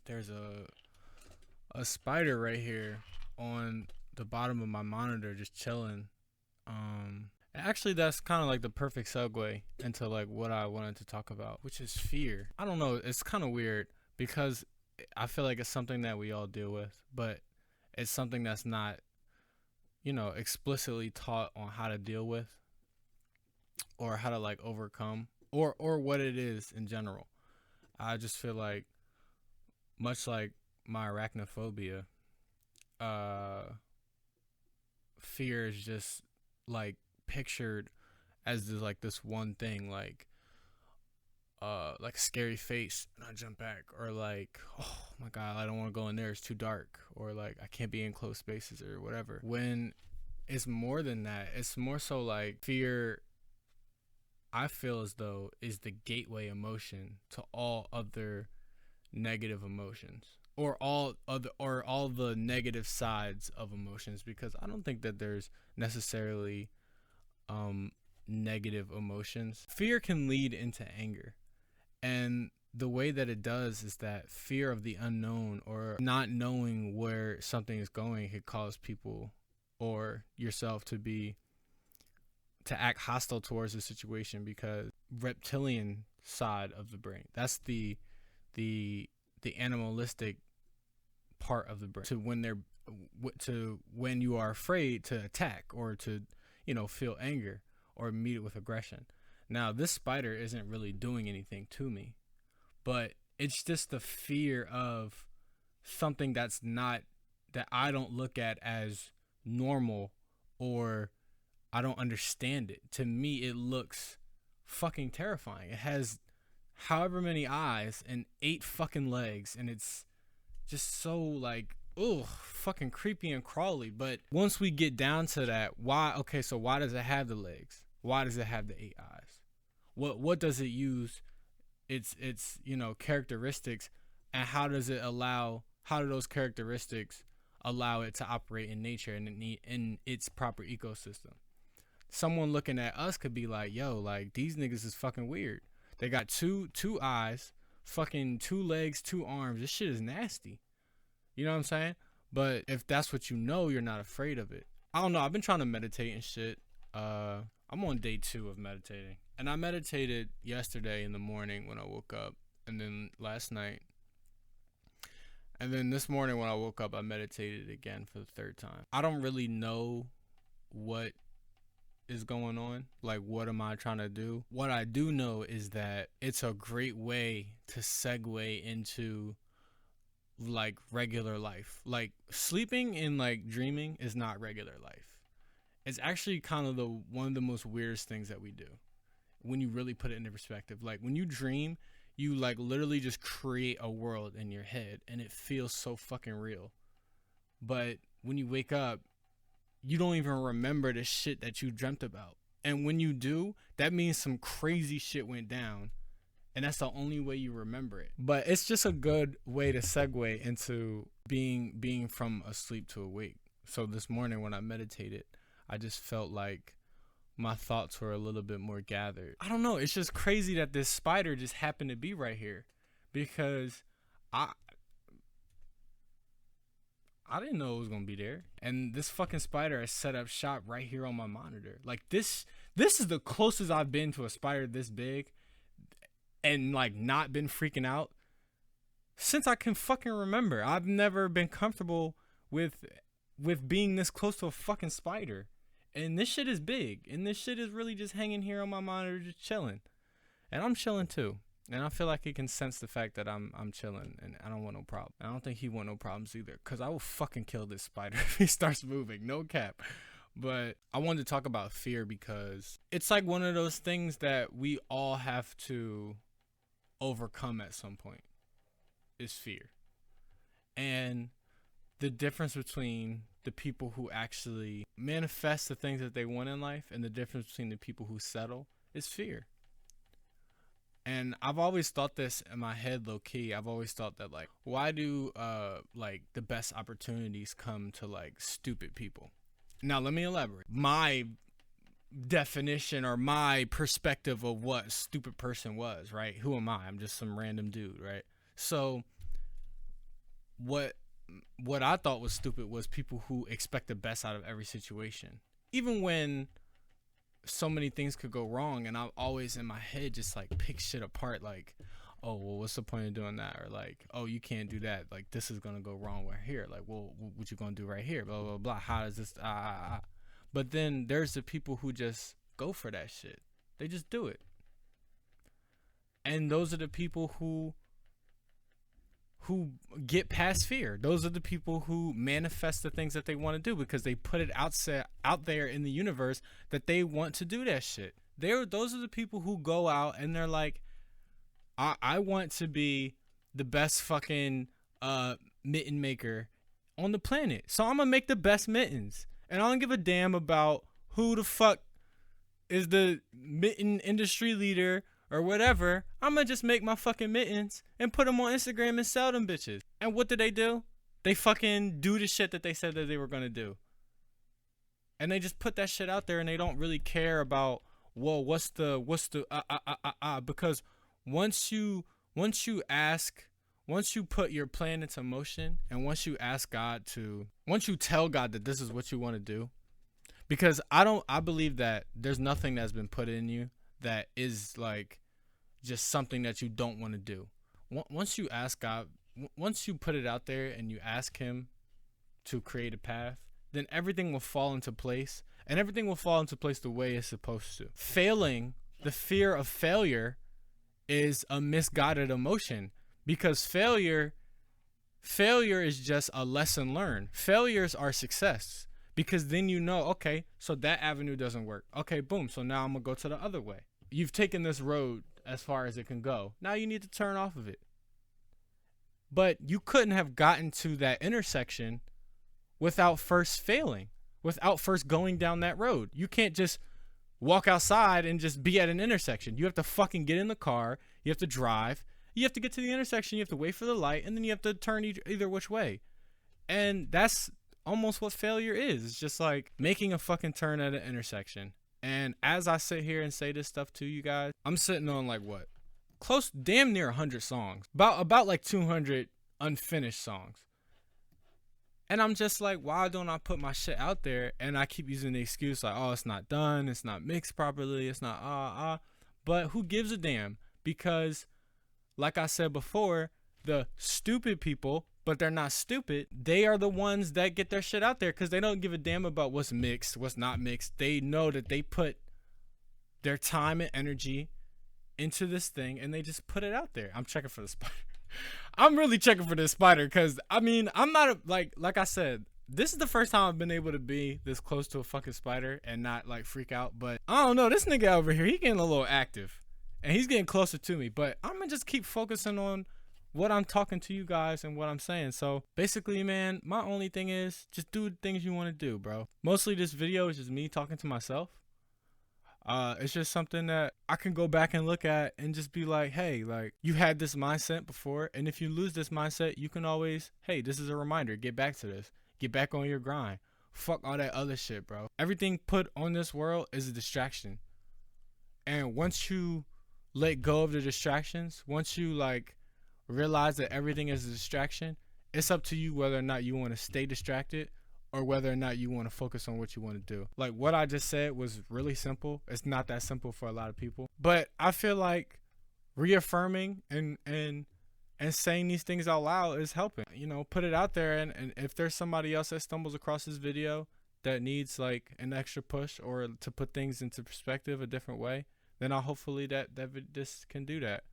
there's a spider right here on the bottom of my monitor just chilling. Actually, that's kind of like the perfect segue into like what I wanted to talk about, which is fear. I don't know, it's kind of weird because I feel like it's something that we all deal with, but it's something that's not, explicitly taught on how to deal with or how to like overcome or what it is in general. I just feel like much like my arachnophobia, uh fear is just like pictured as like this one thing, like a scary face and I jump back, or like, oh my god, I don't want to go in there, it's too dark, or like I can't be in close spaces or whatever. When it's more than that, it's more so like fear, I feel as though, is the gateway emotion to all other negative emotions, or all the negative sides of emotions, because I don't think that there's necessarily um negative emotions. Fear can lead into anger, and the way that it does is that fear of the unknown or not knowing where something is going could cause people or yourself to act hostile towards the situation, because reptilian side of the brain, that's the the animalistic part of the brain, to when you are afraid, to attack or to feel anger or meet it with aggression. Now this spider isn't really doing anything to me, but it's just the fear of something that's not, that I don't look at as normal, or I don't understand it. To me, it looks fucking terrifying. It has however many eyes and 8 fucking legs, and it's just so like, ugh, fucking creepy and crawly. But once we get down to that, why? Okay, so why does it have the legs? Why does it have the 8 eyes? What does it use? Its characteristics, and how does it allow? How do those characteristics allow it to operate in nature and in its proper ecosystem? Someone looking at us could be like, yo, like these niggas is fucking weird. They got two eyes, fucking 2 legs, 2 arms. This shit is nasty. You know what I'm saying? But if that's what you know, you're not afraid of it. I don't know. I've been trying to meditate and shit. I'm on day 2 of meditating. And I meditated yesterday in the morning when I woke up, and then last night. And then this morning when I woke up, I meditated again for the 3rd time. I don't really know what is going on, like what am I trying to do. What I do know is that it's a great way to segue into like regular life. Like sleeping and like dreaming is not regular life. It's actually kind of the one of the most weirdest things that we do when you really put it into perspective. Like when you dream, you like literally just create a world in your head and it feels so fucking real. But when you wake up, you don't even remember the shit that you dreamt about. And when you do, that means some crazy shit went down. And that's the only way you remember it. But it's just a good way to segue into being from asleep to awake. So this morning when I meditated, I just felt like my thoughts were a little bit more gathered. I don't know. It's just crazy that this spider just happened to be right here, because I I didn't know it was gonna be there. And this fucking spider has set up shop right here on my monitor. Like this is the closest I've been to a spider this big and like not been freaking out since I can fucking remember. I've never been comfortable with being this close to a fucking spider. And this shit is big. And this shit is really just hanging here on my monitor, just chilling. And I'm chilling too. And I feel like he can sense the fact that I'm chilling and I don't want no problem. I don't think he want no problems either, because I will fucking kill this spider if he starts moving. No cap. But I wanted to talk about fear because it's like one of those things that we all have to overcome at some point, is fear. And the difference between the people who actually manifest the things that they want in life and the difference between the people who settle is fear. And I've always thought this in my head, low key. I've always thought that, like, why do like the best opportunities come to like stupid people? Now let me elaborate. My definition or my perspective of what a stupid person was, right? Who am I? I'm just some random dude, right? So what what I thought was stupid was people who expect the best out of every situation, even when so many things could go wrong. And I'm always in my head just like pick shit apart, like, oh well, what's the point of doing that, or like, oh, you can't do that, like this is gonna go wrong right here, like, well, what you gonna do right here, blah blah blah, how does this but then there's the people who just go for that shit, they just do it. And those are the people who get past fear. Those are the people who manifest the things that they want to do because they put it out there in the universe that they want to do that shit. Those are the people who go out and they're like, I want to be the best fucking mitten maker on the planet. So I'm gonna make the best mittens. And I don't give a damn about who the fuck is the mitten industry leader or whatever. I'm gonna just make my fucking mittens and put them on Instagram and sell them bitches. And what do? They fucking do the shit that they said that they were gonna do. And they just put that shit out there and they don't really care about, well, what's the because once you put your plan into motion, and once you tell God that this is what you want to do, because I believe that there's nothing that's been put in you that is like just something that you don't want to do. Once you ask God, once you put it out there and you ask him to create a path, then everything will fall into place, and everything will fall into place the way it's supposed to. The fear of failure is a misguided emotion, because failure is just a lesson learned. Failures are success, because then you know, okay, so that avenue doesn't work. Okay, boom. So now I'm going to go to the other way. You've taken this road as far as it can go. Now you need to turn off of it. But you couldn't have gotten to that intersection without first failing, without first going down that road. You can't just walk outside and just be at an intersection. You have to fucking get in the car. You have to drive. You have to get to the intersection. You have to wait for the light, and then you have to turn either which way. And that's almost what failure is. It's just like making a fucking turn at an intersection. And as I sit here and say this stuff to you guys, I'm sitting on like what? Close, damn near 100 songs. About like 200 unfinished songs. And I'm just like, why don't I put my shit out there? And I keep using the excuse like, oh, it's not done. It's not mixed properly. It's not, But who gives a damn? Because like I said before, the stupid people, but they're not stupid, they are the ones that get their shit out there because they don't give a damn about what's mixed, what's not mixed. They know that they put their time and energy into this thing and they just put it out there. I'm checking for the spider. I'm really checking for this spider because, I mean, I'm not like I said, this is the first time I've been able to be this close to a fucking spider and not like freak out. But I don't know, this nigga over here, he getting a little active and he's getting closer to me. But I'm gonna just keep focusing on what I'm talking to you guys and what I'm saying. So basically, man, my only thing is just do the things you want to do, bro. Mostly this video is just me talking to myself. It's just something that I can go back and look at and just be like, hey, like, you had this mindset before, and if you lose this mindset, you can always, hey, this is a reminder, get back to this, get back on your grind. Fuck all that other shit, bro. Everything put on this world is a distraction. And once you let go of the distractions, once you like realize that everything is a distraction, it's up to you whether or not you want to stay distracted or whether or not you want to focus on what you want to do. Like what I just said was really simple. It's not that simple for a lot of people, but I feel like reaffirming and saying these things out loud is helping. You know, put it out there, and if there's somebody else that stumbles across this video that needs like an extra push or to put things into perspective a different way, then I'll hopefully that this can do that.